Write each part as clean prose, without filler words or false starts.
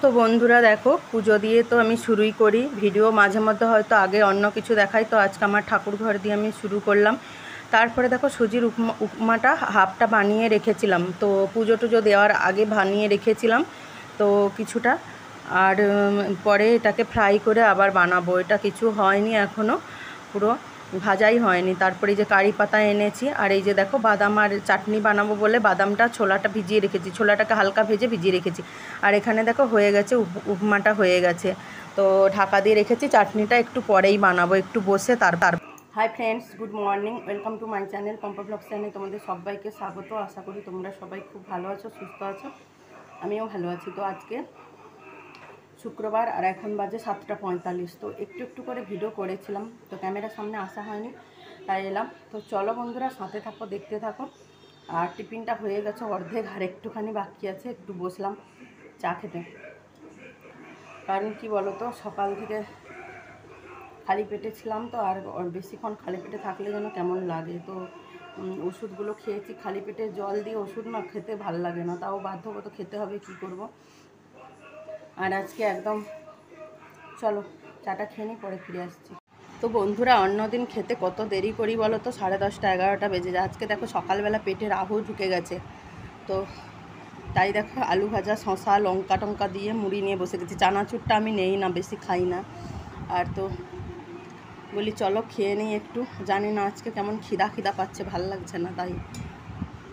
তো বন্ধুরা দেখো, পুজো দিয়ে তো আমি শুরুই করি ভিডিও, মাঝে মধ্যে হয়তো আগে অন্য কিছু দেখাই। তো আজকে আমার ঠাকুর ঘর দিয়ে আমি শুরু করলাম। তারপরে দেখো সুজির উপমাটা হাফটা বানিয়ে রেখেছিলাম, তো পুজো টুজো দেওয়ার আগে বানিয়ে রেখেছিলাম তো কিছুটা। আর পরে এটাকে ফ্রাই করে আবার বানাবো, এটা কিছু হয়নি এখনও, পুরো ভাজাই হয়নি। তারপরে এই যে কারি পাতা এনেছি, আর এই যে দেখো বাদাম আর চাটনি বানাবো বলে বাদামটা ছোলাটা ভিজিয়ে রেখেছি, ছোলাটাকে হালকা ভেজে ভিজিয়ে রেখেছি। আর এখানে দেখো হয়ে গেছে, উপমাটা হয়ে গেছে, তো ঢাকা দিয়ে রেখেছি। চাটনিটা একটু পরেই বানাবো, একটু বসে তার hi friends, good morning, welcome to my channel Pampa blog channel. তোমাদের সবাইকে স্বাগত। আশা করি তোমরা সবাই খুব ভালো আছো, সুস্থ আছো, আমিও ভালো আছি। তো আজকে শুক্রবার আর এখন বাজে 7:45। তো একটু একটু করে ভিডিও করেছিলাম, তো ক্যামেরার সামনে আসা হয়নি, তাই এলাম। তো চলো বন্ধুরা, সাথে থাকো, দেখতে থাকো। আর টিফিনটা হয়ে গেছে অর্ধেক, আর একটুখানি বাকি আছে। একটু বসলাম চা খেতে, কারণ কি বলো তো, সকাল থেকে খালি পেটে ছিলাম তো, আর বেশিক্ষণ খালি পেটে থাকলে যেন কেমন লাগে। তো ওষুধগুলো খেয়েছি খালি পেটে, জল দিয়ে ওষুধ না খেতে ভাল লাগে না, তাও বাধ্যগত খেতে হবে, কি করব। আর আজকে একদম, চলো চাটা খেয়ে নিই, পরে ফিরে আসছি। তো বন্ধুরা, অন্যদিন খেতে কত দেরি করি বলো তো, 10:30 11টা বেজে যায়। আজকে দেখো সকালবেলা পেটে রাহু ঢুকে গেছে, তো তাই দেখো আলু ভাজা, শশা, লঙ্কা টঙ্কা দিয়ে মুড়ি নিয়ে বসে গেছি। চানাচুরটা আমি নেই না, বেশি খাই না। আর তো বলি চলো খেয়ে নিই একটু, জানি না আজকে কেমন খিদা খিদা পাচ্ছে, ভাল লাগছে না, তাই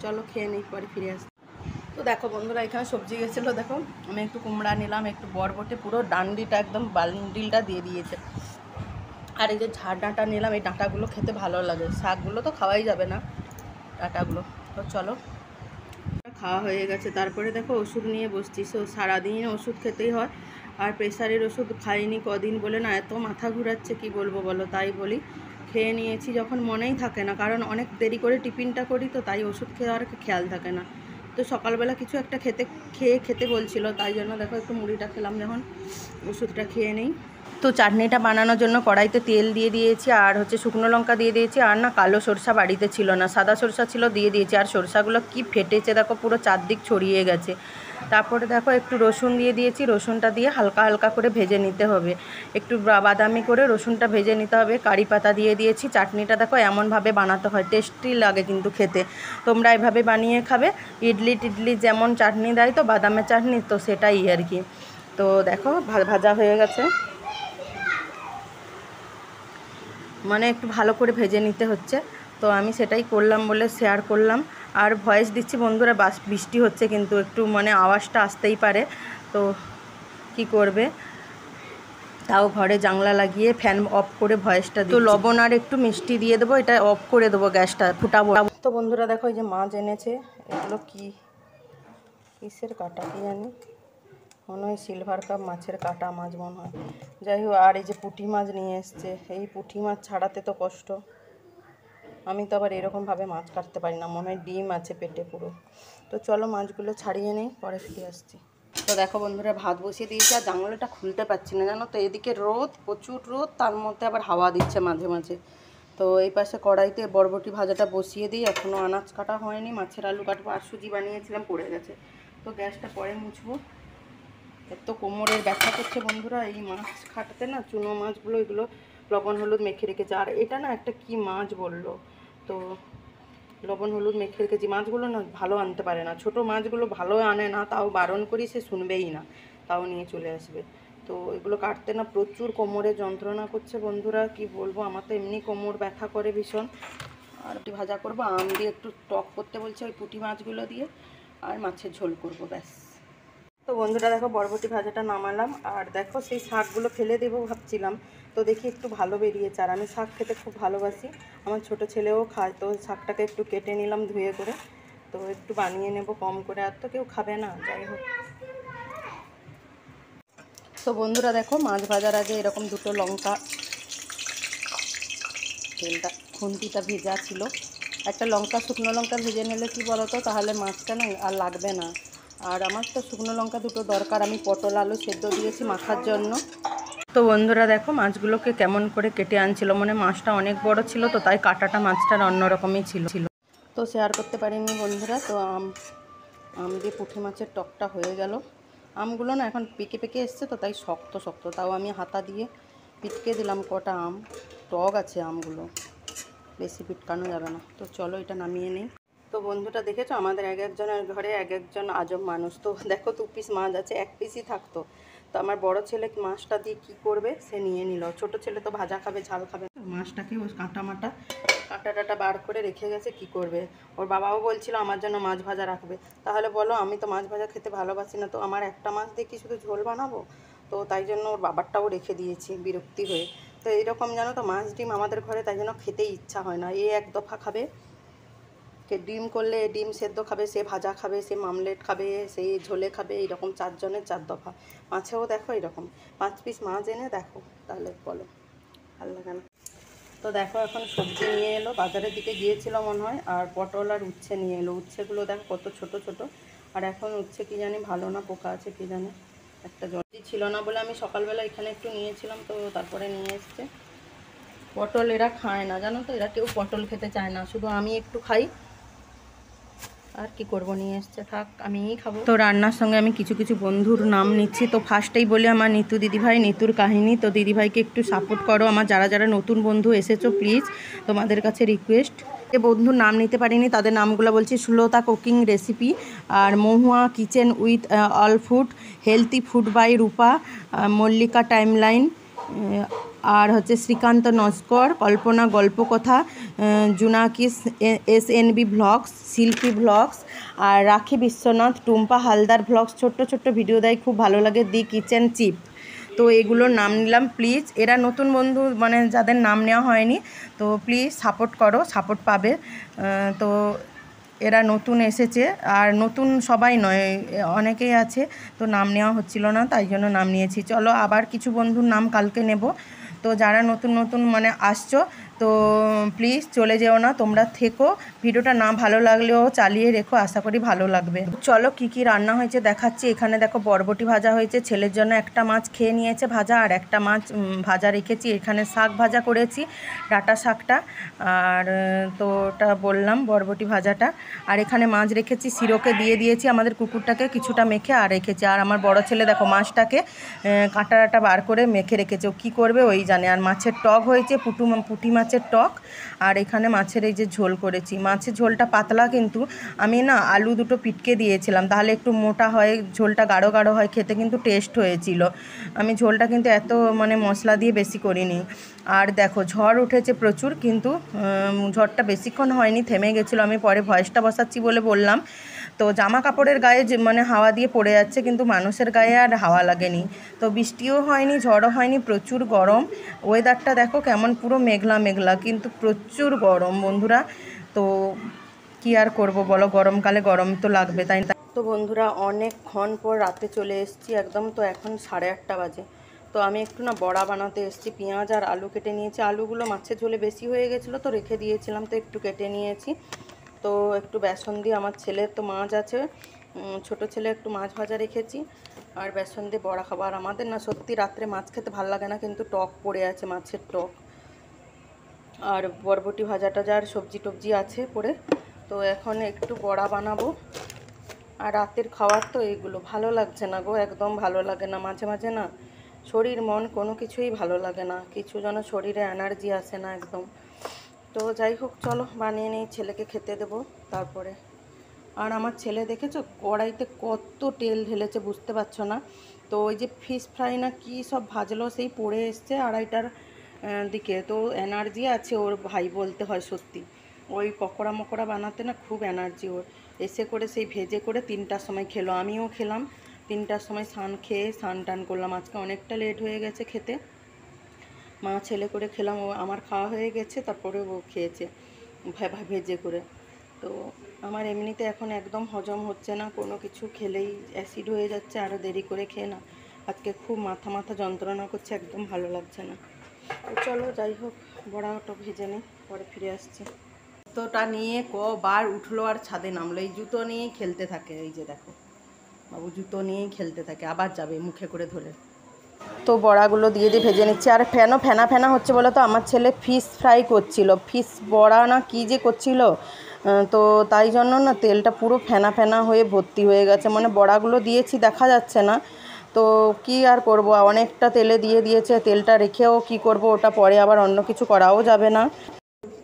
চলো খেয়ে নিই, পরে ফিরে আসছি। তো দেখো বন্ধুরা, এখানে সবজি গেছিলো, দেখো আমি একটু কুমড়া নিলাম, একটু বরবটি, পুরো ডান্ডিটা একদম বান্ডিলটা দিয়ে দিয়েছে। আর এই যে ঝাড় ডাঁটা নিলাম, এই ডাঁটাগুলো খেতে ভালো লাগে, শাকগুলো তো খাওয়াই যাবে না, ডাঁটাগুলো। তো চলো, খাওয়া হয়ে গেছে। তারপরে দেখো ওষুধ নিয়ে বসছি। সারাদিন ওষুধ খেতেই হয়, আর প্রেশারের ওষুধ খাইনি কদিন বলে না, এত মাথা ঘুরাচ্ছে কি বলবো বলো। তাই বলি খেয়ে নিয়েছি, যখন মনেই থাকে না, কারণ অনেক দেরি করে টিফিনটা করি, তো তাই ওষুধ খেয়ে আর খেয়াল থাকে না। তো সকালবেলা কিছু একটা খেতে বলছিল, তাই জন্য দেখো একটু মুড়িটা খেলাম, যখন ওষুধটা খেয়ে নেই। তো চাটনিটা বানানোর জন্য কড়াইতে তেল দিয়ে দিয়েছি, আর হচ্ছে শুকনো লঙ্কা দিয়ে দিয়েছি। আর না, কালো সরষা বাড়িতে ছিল না, সাদা সরষা ছিল, দিয়ে দিয়েছি। আর সরষাগুলো কি ফেটেছে দেখো, পুরো চারদিক ছড়িয়ে গেছে। তারপরে দেখো একটু রসুন দিয়ে দিয়েছি, রসুনটা দিয়ে হালকা হালকা করে ভেজে নিতে হবে, একটু বাদামি করে রসুনটা ভেজে নিতে হবে। কারি পাতা দিয়ে দিয়েছি। চাটনিটা দেখো এমনভাবে বানাতে হয়, টেস্টি লাগে কিন্তু খেতে, তোমরা এভাবে বানিয়ে খাবে। ইডলি যেমন চাটনি দেয় তো, বাদামের চাটনি, তো সেটাই আর কি। তো দেখো ভাজা হয়ে গেছে, মানে একটু ভালো করে ভেজে নিতে হচ্ছে, তো আমি সেটাই করলাম বলে শেয়ার করলাম। আর ভয়েস দিচ্ছি বন্ধুরা, বৃষ্টি হচ্ছে কিন্তু একটু মানে আওয়াজটা আসতেই পারে, তো কি করবে, তাও ঘরে জানলা লাগিয়ে ফ্যান অফ করে ভয়েসটা দিই। তো লবণ আর একটু মিষ্টি দিয়ে দেবো, এটা অফ করে দেবো, গ্যাসটা ফুটাবো। তো বন্ধুরা দেখো, এই যে মাছ এনেছে, এগুলো কিসের কাটা কি জানি, মনে হয় সিলভার কাপ মাছের কাটা মাছ মনে হয়, যাই হোক। আর এই যে পুঁটি মাছ নিয়ে এসছে, এই পুঁটি মাছ ছাড়াতে তো কষ্ট, আমি তো আবার এরকমভাবে মাছ কাটতে পারি না, মনে হয় ডিম আছে পেটে পুরো। তো চলো মাছগুলো ছাড়িয়ে নেই, পরে ফিরে আসছি। তো দেখো বন্ধুরা, ভাত বসিয়ে দিয়েছি, আর জানলাটা খুলতে পারছি না জানো তো, এদিকে রোদ, প্রচুর রোদ, তার মধ্যে আবার হাওয়া দিচ্ছে মাঝে মাঝে। তো এই পাশে কড়াইতে বরবটি ভাজাটা বসিয়ে দিই, এখনও আনাজ কাটা হয়নি, মাছের আলু কাটবো, আর সুজি বানিয়েছিলাম পড়ে গেছে, তো গ্যাসটা পরে মুছবো। এত কোমরের ব্যথা করছে বন্ধুরা, এই মাছ খাটাতে না, চুনো মাছগুলো এগুলো লবণ হলুদ মেখে রেখেছে। আর এটা না একটা কি মাছ বললো, তো লবণ হলুদ মেখে রেখেছি। মাছগুলো না ভালো আনতে পারে না, ছোট মাছগুলো ভালো আনে না, তাও বারণ করি, সে শুনবেই না, তাও নিয়ে চলে আসবে। তো এগুলো কাটতে না প্রচুর কোমরে যন্ত্রণা করছে বন্ধুরা, কি বলবো, আমার তো এমনি কোমর ব্যথা করে ভীষণ। আর একটু ভাজা করবো, আম দিয়ে একটু টক করতে বলছে ওই পুঁটি মাছগুলো দিয়ে, আর মাছের ঝোল করবো, ব্যাস। তো বন্ধুরা দেখো, বরবটি ভাজাটা নামালাম, আর দেখো সেই শাকগুলো ফেলে দেবো ভাবছিলাম, তো দেখি একটু ভালো বেরিয়েছে। আর আমি শাক খেতে খুব ভালোবাসি, আমার ছোট ছেলেও খায়, তো শাকটাকে একটু কেটে নিলাম ধুয়ে করে, তো একটু বানিয়ে নেব কম করে, আর তো কেউ খাবে না, যাই হোক। তো বন্ধুরা দেখো, মাছ ভাজার আগে এরকম দুটো লঙ্কা, তেলটা খুন্তিটা ভেজা ছিল, একটা লঙ্কা, শুকনো লঙ্কা ভেজে নিলে কি বলো তো, তাহলে মাছটা না আর লাগবে না। আর আমার তো শুকনো লঙ্কা দুটো দরকার, আমি পটল আলু সেদ্ধ দিয়েছি মাখার জন্য। তো বন্ধুরা দেখো, মাছগুলোকে কেমন করে কেটে আনছিল, মানে মাছটা অনেক বড় ছিল, তো তাই কাটাটা মাছটার অন্যরকমই ছিল, তো শেয়ার করতে পারিনি বন্ধুরা। তো আম দিয়ে পুঁটি মাছের টকটা হয়ে গেল, আমগুলো না এখন পেকে পেকে এসছে তো, তাই শক্ত শক্ত, তাও আমি হাতা দিয়ে পিটকে দিলাম কটা আম। টক আছে আমগুলো, বেশি পিটকানো যাবে না। তো চলো এটা নামিয়ে নিই। তো বন্ধুটা দেখেছো, আমাদের এক একজনের ঘরে এক একজন আজব মানুষ। তো দেখো 2 পিস মাছ আছে, 1 পিসই থাকতো। তো আমার বড় ছেলে মাছটা দিয়ে কি করবে সে নিয়ে নিল। ছোট ছেলে তো ভাজা খাবে, ঝাল খাবে। মাছটাকে ও কাঁটা টাটা বার করে রেখে গেছে, কি করবে। ওর বাবাও বলছিল আমার জন্য মাছ ভাজা রাখবে। তাহলে বলো, আমি তো মাছ ভাজা খেতে ভালোবাসি না, তো আমার একটা মাছ দিয়ে কি শুধু ঝোল বানাবো? তো তাই জন্য ওর বাবারটাও রেখে দিয়েছি বিরক্তি হয়ে। তো এইরকম জানো তো, মাছ ডিম আমাদের ঘরে তাই জন্য খেতেই ইচ্ছা হয় না। এক দফা খাবে, কে ডিম করলে ডিম সেদ্ধ খাবে, সে ভাজা খাবে, সে মামলেট খাবে, সেই ঝোলে খাবে, এইরকম 4 জনের 4 দফা। মাছেও দেখো এরকম 5 পিস মাছ এনে দেখো, তাহলে বলো ভালো লাগে না? তো দেখো এখন সবজি নিয়ে এলো, বাজারের দিকে গিয়েছিল মনে হয়, আর পটল আর উচ্ছে নিয়ে এলো। উচ্ছেগুলো দেখো কত ছোট ছোট, আর এখন উচ্ছে কি জানি ভালো না পোকা আছে কি জানি। একটা জলদি ছিল না বলে আমি সকালবেলা এখানে একটু নিয়েছিলাম, তো তারপরে নিয়ে এসছে। পটল এরা খায় না জানো তো, এরা কেউ পটল খেতে চায় না, শুধু আমি একটু খাই। আর কি করব, নিয়ে এসছে, থাক আমিই খাবো। তো রান্নার সঙ্গে আমি কিছু কিছু বন্ধুর নাম নিচ্ছি। তো ফার্স্টেই বলি আমার নিতু দিদিভাই, নিতুর কাহিনী। তো দিদিভাইকে একটু সাপোর্ট করো। আমার যারা যারা নতুন বন্ধু এসেছো প্লিজ তোমাদের কাছে রিকোয়েস্ট। যে বন্ধুর নাম নিতে পারিনি তাদের নামগুলো বলছি: সুলতা কুকিং রেসিপি, আর Mahua kitchen with all food, healthy food by Rupa, Mallika timeline, আর হচ্ছে শ্রীকান্ত নস্কর, কল্পনা গল্পকথা, জুনাকিস SNB ভ্লগস, শিল্পী ভ্লগস, আর রাখি বিশ্বনাথ, টুম্পা হালদার ভ্লগস। ছোট্ট ছোট্ট ভিডিও দেয়, খুব ভালো লাগে। দি কিচেন চিপ। তো এগুলোর নাম নিলাম। প্লিজ এরা নতুন বন্ধু, মানে যাদের নাম নেওয়া হয়নি, তো প্লিজ সাপোর্ট করো, সাপোর্ট পাবে। তো এরা নতুন এসেছে, আর নতুন সবাই নয়, অনেকেই আছে, তো নাম নেওয়া হচ্ছিল না, তাই জন্য নাম নিয়েছি। চলো আবার কিছু বন্ধুর নাম কালকে নেব। তো যারা নতুন নতুন মানে আসছো, তো প্লিজ চলে যেও না, তোমরা থেকো। ভিডিওটা না ভালো লাগলেও চালিয়ে রেখো, আশা করি ভালো লাগবে। চলো কি কি রান্না হয়েছে দেখাচ্ছি। এখানে দেখো বরবটি ভাজা হয়েছে, ছেলের জন্য একটা মাছ খেয়ে নিয়েছে ভাজা, আর একটা মাছ ভাজা রেখেছি। এখানে শাক ভাজা করেছি, ডাঁটা শাকটা, আর তো ওটা বললাম বরবটি ভাজাটা। আর এখানে মাছ রেখেছি, সিরোকে দিয়ে দিয়েছি আমাদের কুকুরটাকে কিছুটা মেখে, আর রেখেছি। আর আমার বড় ছেলে দেখো মাছটাকে কাঁটাটা বার করে মেখে রেখেছে, ও কী করবে ওই জানে। আর মাছের টক হয়েছে, পুঁটি মাছের টক। আর এখানে মাছের এই যে ঝোল করেছি। মাছের ঝোলটা পাতলা, কিন্তু আমি না আলু দুটো পিটকে দিয়েছিলাম, তাহলে একটু মোটা হয়, ঝোলটা গাঢ় গাঢ় হয়, খেতে কিন্তু টেস্ট হয়েছিল। আমি ঝোলটা কিন্তু এত মানে মশলা দিয়ে বেশি করিনি। আর দেখো ঝড় উঠেছে প্রচুর, কিন্তু ঝড়টা বেশিক্ষণ হয়নি, থেমে গেছিলো। আমি পরে ভয়েসটা বসাচ্ছি বলে বললাম। তো জামা কাপড়ের গায়ে যে মানে হাওয়া দিয়ে পড়ে যাচ্ছে, কিন্তু মানুষের গায়ে আর হাওয়া লাগেনি। তো বৃষ্টিও হয়নি, ঝড়ও হয়নি, প্রচুর গরম। ওয়েদারটা দেখো কেমন, পুরো মেঘলা মেঘলা, কিন্তু প্রচুর গরম বন্ধুরা। তো কি আর করব বলো, গরমকালে গরম তো লাগবে, তাই না? তো বন্ধুরা অনেকক্ষণ পর রাতে চলে এসেছি একদম। তো এখন 8:30 বাজে। তো আমি একটু না বড়া বানাতে এসেছি। পেঁয়াজ আর আলু কেটে নিয়েছি। আলুগুলো মাছের ঝোলে বেশি হয়ে গেছিলো, তো রেখে দিয়েছিলাম, তো একটু কেটে নিয়েছি। তো একটু বেসন দিয়ে, আমার ছেলের তো মাছ আছে, ছোট ছেলে একটু মাছ ভাজা রেখেছি, আর বেসন দিয়ে বড়া খাবো। আর আমাদের না সত্যি রাত্রে মাছ খেতে ভালো লাগে না, কিন্তু টক পড়ে আছে, মাছের টক। আর বরবটি ভাজাটা যার সবজি টবজি আছে পড়ে। তো এখন একটু বড়া বানাবো। আর রাতের খাওয়ার তো এইগুলো, ভালো লাগছে না গো, একদম ভালো লাগে না। মাঝে মাঝে না শরীর মন কোনো কিছুই ভালো লাগে না, কিছু যেন শরীরে এনার্জি আসে না একদম। তো যাই হোক চলো বানিয়ে নিই, ছেলেকে খেতে দেবো তারপরে। আর আমার ছেলে দেখেছো কড়াইতে কত তেল ঢেলেছে, বুঝতে পারছো না। তো ওই যে ফিশ ফ্রাই না কী সব ভাজলো, সেই পড়ে এসছে 2:30টার দিকে। তো এনার্জি আছে ওর ভাই, বলতে হয় সত্যি। ওই পকোড়া মকোড়া বানাতে না খুব এনার্জি ওর। এসে করে সেই ভেজে করে 3টার সময় খেলো, আমিও খেলাম। 3টার সময় স্নান টান করলাম। আজকে অনেকটা লেট হয়ে গেছে খেতে। মা ছেলে করে খেলাম, ও আমার খাওয়া হয়ে গেছে, তারপরে ও খেয়েছে ভেজে করে। তো আমার এমনিতে এখন একদম হজম হচ্ছে না, কোনো কিছু খেলেই অ্যাসিড হয়ে যাচ্ছে, আরও দেরি করে খেয়ে না আজকে খুব মাথা যন্ত্রণা করছে, একদম ভালো লাগছে না। তো চলো যাই হোক বড়াটা ভেজে নিই, পরে ফিরে আসছি। জুতোটা নিয়ে কবার উঠলো আর ছাদে নামলো, এই জুতো নিয়েই খেলতে থাকে। এই যে দেখো বাবু জুতো নিয়েই খেলতে থাকে, আবার যাবে মুখে করে ধরে। তো বড়াগুলো দিয়ে ভেজে নিচ্ছি। আর ফেনা ফেনা হচ্ছে বলে তো আমার ছেলে ফিশ ফ্রাই করছিল, ফিশ বড়া না কী যে করছিল, তো তাই জন্য না তেলটা পুরো ফেনা ফেনা হয়ে ভর্তি হয়ে গেছে, মানে বড়াগুলো দিয়েছি দেখা যাচ্ছে না। তো কি আর করব, অনেকটা তেলে দিয়ে দিয়েছে, তেলটা রেখেও কি করব, ওটা পরে আবার অন্য কিছু করাও যাবে না।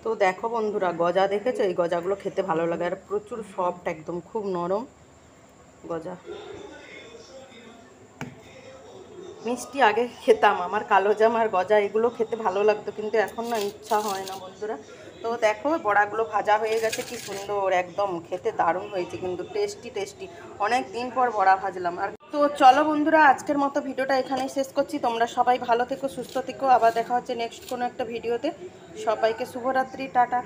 তো দেখো বন্ধুরা, গজা দেখেছো? এই গজাগুলো খেতে ভালো লাগে, আর প্রচুর সফট, একদম খুব নরম গজা। মিষ্টি আগে খেতাম, আমার কালোজাম আর গজা এগুলো খেতে ভালো লাগতো, কিন্তু এখন না ইচ্ছা হয় না বন্ধুরা। তো দেখো বড়াগুলো ভাজা হয়ে গেছে, কি সুন্দর, একদম খেতে দারুণ হয়েছে, কিন্তু টেস্টি টেস্টি। অনেক দিন পর বড়া ভাজলাম। আর তো চলো বন্ধুরা, আজকের মতো ভিডিওটা এখানেই শেষ করছি। তোমরা সবাই ভালো থেকো, সুস্থ থেকো, আবার দেখা হচ্ছে নেক্সট কোনো একটা ভিডিওতে। সবাইকে শুভরাত্রি, টাটা।